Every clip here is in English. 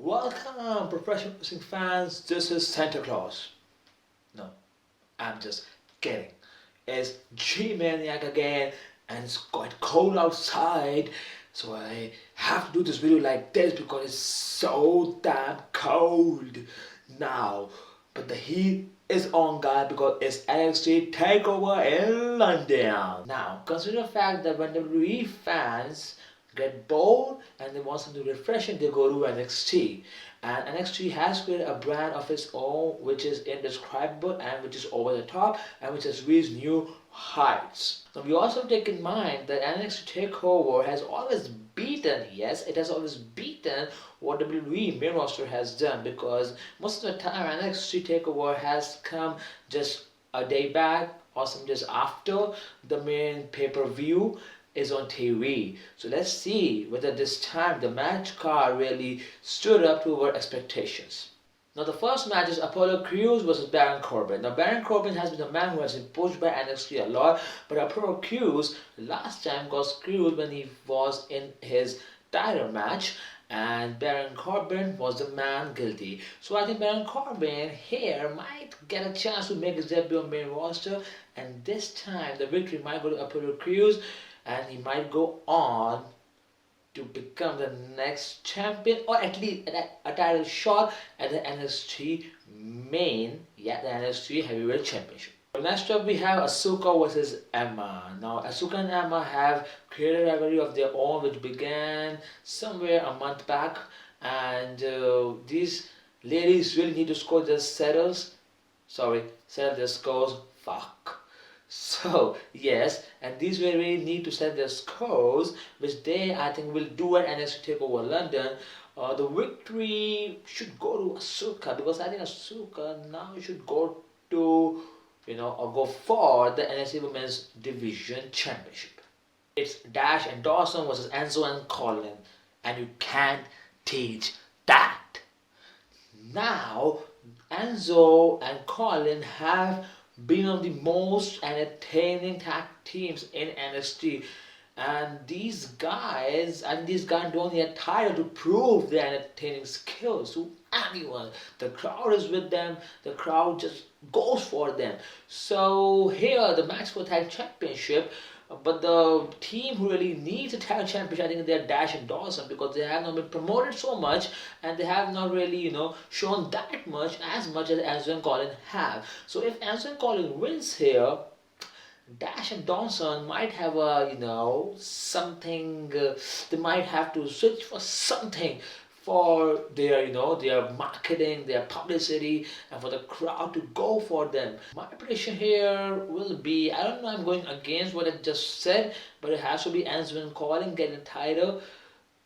Welcome, professional wrestling fans. This is Santa Claus. No, I'm just kidding. It's G-Maniac again, and it's quite cold outside, so I have to do this video like this because it's so damn cold now. But the heat is on, guys, because it's NXT TakeOver in London. Now, consider the fact that when WWE fans get bored and they want something refreshing, they go to NXT. And NXT has created a brand of its own which is indescribable and which is over the top and which has reached new heights. Now we also take in mind that NXT TakeOver has always beaten, yes, it has always beaten what WWE main roster has done, because most of the time NXT TakeOver has come just a day back or some just after the main pay-per-view is on TV. So let's see whether this time the match card really stood up to our expectations. Now the first match is Apollo Crews versus Baron Corbin. Now Baron Corbin has been a man who has been pushed by NXT a lot, but Apollo Crews last time got screwed when he was in his title match, and Baron Corbin was the man guilty. So I think Baron Corbin here might get a chance to make his debut on main roster, and this time the victory might go to Apollo Crews, and he might go on to become the next champion, or at least a title shot at the NXT main, the NXT Heavyweight Championship. Next up we have Asuka versus Emma. Now Asuka and Emma have created a rivalry of their own which began somewhere a month back, and these ladies really need to score their settle their scores. So yes, and these really need to set their scores, which they I think will do at NXT TakeOver London. The victory should go to Asuka, because I think Asuka now should go to or go for the NXT Women's Division Championship. It's Dash and Dawson versus Enzo and Colin, and you can't teach that. Now Enzo and Colin have been one of the most entertaining tag teams in NXT, and these guys don't need a title to prove their entertaining skills to anyone. The crowd is with them, the crowd just goes for them. So here the match for tag championship, but the team who really needs a tag championship, I think they're Dash and Dawson, because they have not been promoted so much and they have not really shown that much as Enzo and Colin have. So if Enzo and Colin wins here, Dash and Dawson might have a something, they might have to switch for something for their their marketing, their publicity, and for the crowd to go for them. My prediction here will be, I don't know, I'm going against what I just said, but it has to be Enzo and Colin getting a title,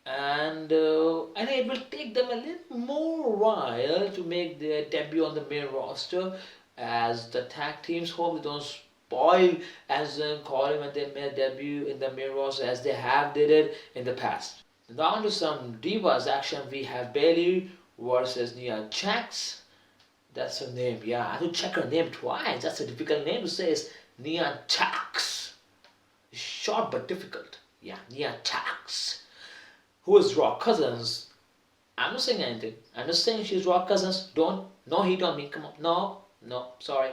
and I think it will take them a little more while to make their debut on the main roster, as the tag teams hope they don't spoil Enzo and Colin when they made debut in the main roster as they have did it in the past. Now on to some Divas action. We have Bayley versus Nia Jax. That's her name. Yeah, I have to check her name twice. That's a difficult name to say. It's Nia Jax. Short but difficult. Yeah, Nia Jax. Who is Rock Cousins? I'm not saying anything. I'm just saying she's Rock Cousins. No heat on me. Come on. No, sorry.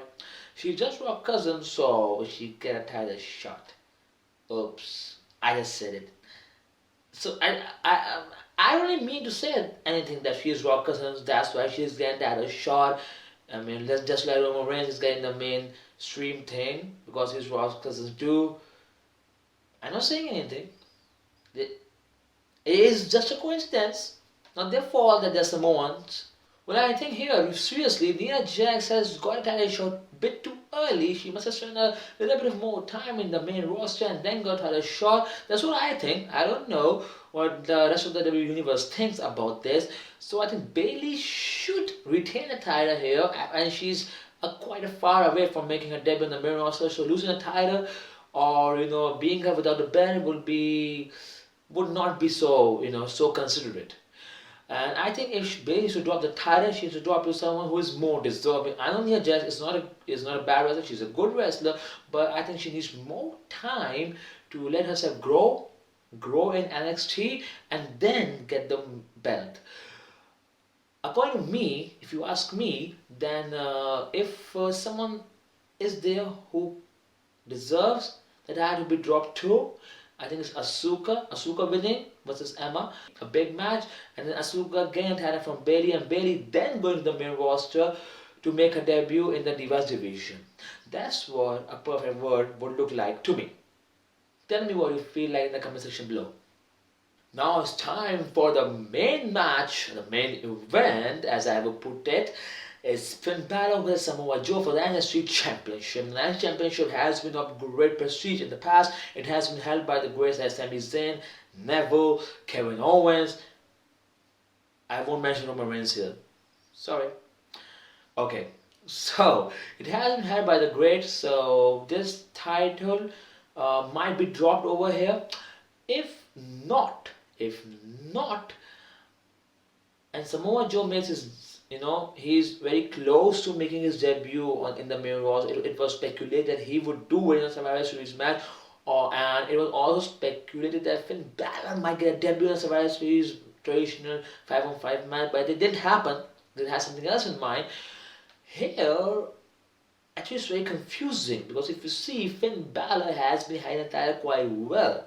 She's just Rock Cousins, so she get a title shot. Oops, I just said it. So I don't really mean to say anything that she's Rock Cousins, that's why she's getting that a shot. I mean, let's just like Roman Reigns is getting the mainstream thing because he's Rock Cousins too. I'm not saying anything. It is just a coincidence, not their fault that they're Samoans. Well, I think here, seriously, Nia Jax has got a title shot a bit too early. She must have spent a little bit of more time in the main roster and then got her a shot. That's what I think. I don't know what the rest of the WWE Universe thinks about this. So I think Bayley should retain the title here, and she's quite far away from making her debut in the main roster. So losing a title, or being her without the belt would not be so so considerate. And I think if Bayley should drop the title, she should drop to someone who is more deserving. I know Nia Jax is not a bad wrestler. She's a good wrestler, but I think she needs more time to let herself grow in NXT, and then get the belt. according to me, if you ask me, then if someone is there who deserves the title to be dropped too, I think it's Asuka. Asuka winning versus Emma, a big match, and then Asuka getting a title from Bailey, and Bailey then going to the main roster to make her debut in the Divas division. That's what a perfect world would look like to me. Tell me what you feel like in the comment section below. Now it's time for the main match, the main event, as I will put it. It's Finn Balor with Samoa Joe for the NXT Championship. The NXT Championship has been of great prestige in the past. It has been held by the greats like Sami Zayn, Neville, Kevin Owens. I won't mention Roman Reigns here. Sorry. Okay, so it has been held by the greats. So this title might be dropped over here. If not, and Samoa Joe makes his, he's very close to making his debut in the main roster. It was speculated that he would do it in a Survivor Series match, and it was also speculated that Finn Balor might get a debut in a Survivor Series traditional 5-on-5 match, but it didn't happen. They had something else in mind. Here, actually, it's very confusing because if you see, Finn Balor has been hiding the title quite well.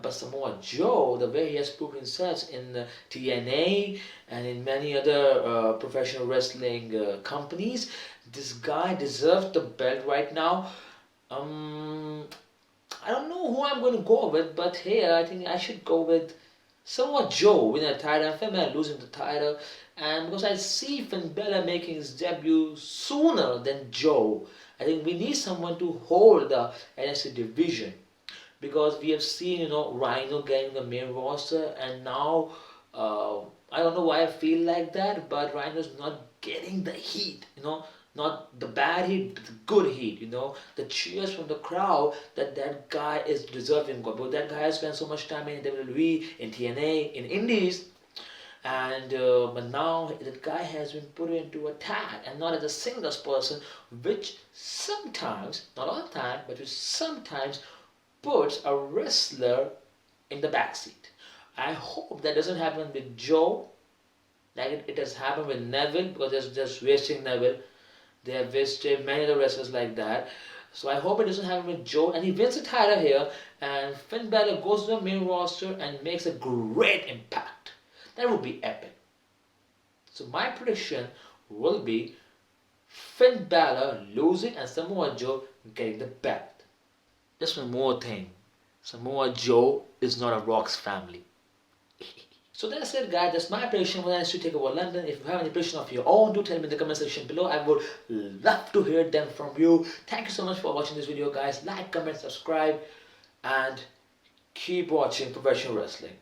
But Samoa Joe, the way he has proved himself in TNA and in many other professional wrestling companies, this guy deserves the belt right now. I don't know who I'm going to go with, but here I think I should go with Samoa Joe winning the title and Finn Balor losing the title. And because I see Finn Balor making his debut sooner than Joe, I think we need someone to hold the NXT division. Because we have seen, Rhino getting the main roster, and now I don't know why I feel like that, but Rhino's not getting the heat, not the bad heat, but the good heat, the cheers from the crowd that guy is deserving of. But that guy has spent so much time in WWE, in TNA, in Indies, and but now that guy has been put into a tag and not as a singles person, which sometimes, not all the time, but which sometimes puts a wrestler in the backseat. I hope that doesn't happen with Joe, like it has happened with Neville, because they're just wasting Neville. They have wasted many other wrestlers like that. So I hope it doesn't happen with Joe, and he wins the title here, and Finn Balor goes to the main roster and makes a great impact. That would be epic. So my prediction will be Finn Balor losing and Samoa Joe getting the belt. Just one more thing, Samoa Joe is not a Rock's family. So that's it, guys. That's my prediction for the NXT TakeOver London. If you have any prediction of your own, do tell me in the comment section below. I would love to hear them from you. Thank you so much for watching this video, guys. Like, comment, subscribe, and keep watching professional wrestling.